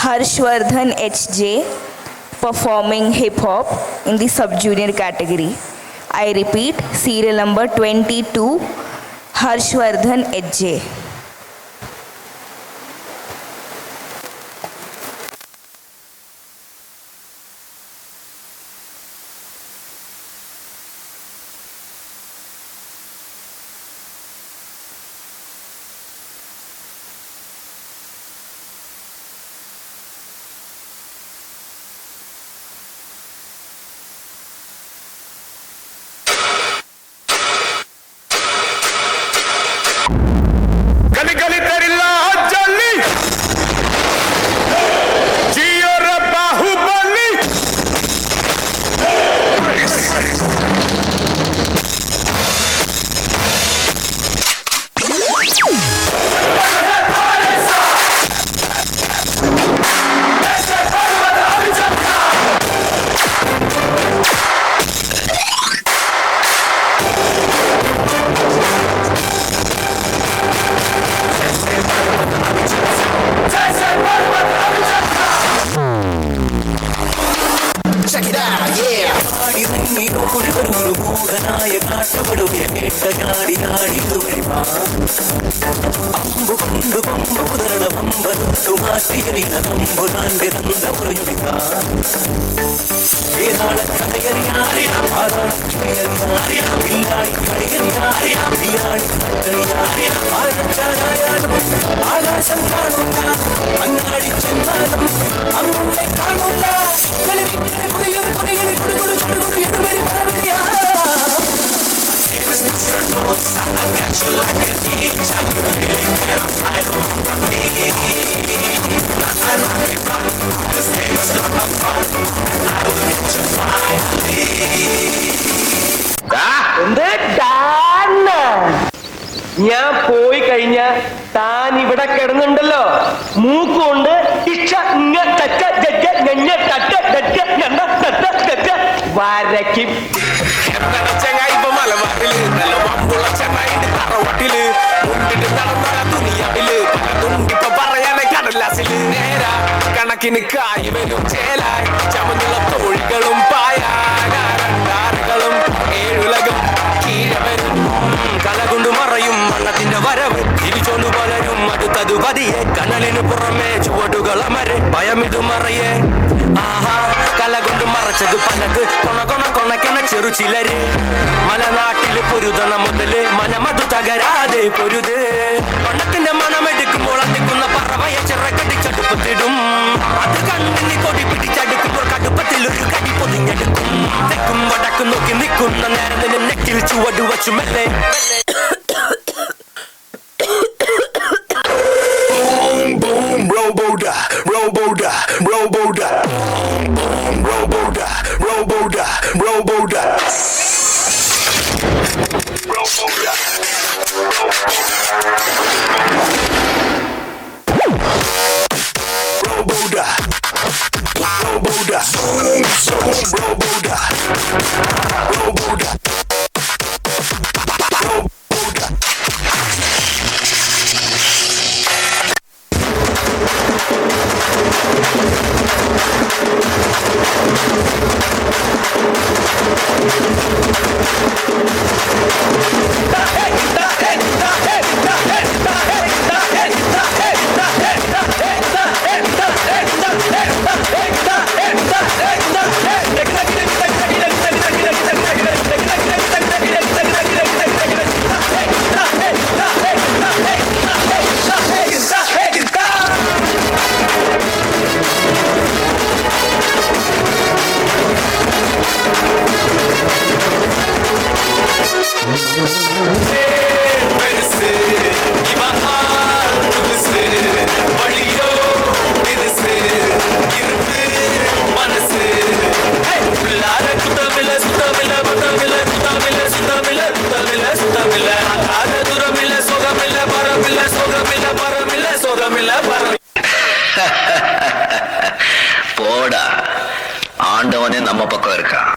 Harshvardhan HJ, performing hip hop in the sub-junior category. I repeat, serial number 22, Harshvardhan HJ. ഞാൻ പോയി കഴിഞ്ഞ താൻ ഇവിടെ കിടന്നുണ്ടല്ലോ മൂക്കുകൊണ്ട് വരയ്ക്കും. കണക്കിന് കായ് വരും ചേലായി ചമന്നുള്ള തോഴികളും പായാറുകളും ഏഴുലകം കീഴവരും കലകൊണ്ടു മറയും വള്ളത്തിന്റെ വരവ് തിരിച്ചോണ്ടു പലരും അടുത്തതു പതിയെ കനലിനു പുറമെ ചുവടുകൾ അമരെ ഭയമിതു മറയെ ആഹാ കല കൊണ്ട് മറച്ചത് പലത് കൊണക്കൊണക്കൊണക്കണ ചെറു ചിലര് മലനാട്ടില് പൊരുതണ മുതല് മനമതു തകരാതെ പൊരുത് പണത്തിന്റെ മണമെടുക്കുമ്പോൾ അടിക്കുന്ന പറവയെ ചിറകടിച്ചടുപ്പത്തിടും അത് കണ്ണിന് കൊടി പിടിച്ചടുക്കുമ്പോൾ കടുപ്പത്തിൽ ഒരു കടി പൊതിഞ്ഞെടുക്കും തെക്കും വടക്കും നോക്കി നിൽക്കുന്ന നേരത്തിന് നെക്കിൽ ചുവട് വച്ചു മെല്ലെ Roboda, Roboda, Roboda, Roboda, Roboda, Roboda, Roboda. Roboda, Roboda, Roboda, Roboda. போடா, ஆண்டவனே நம்ம பக்கம் இருக்கான்.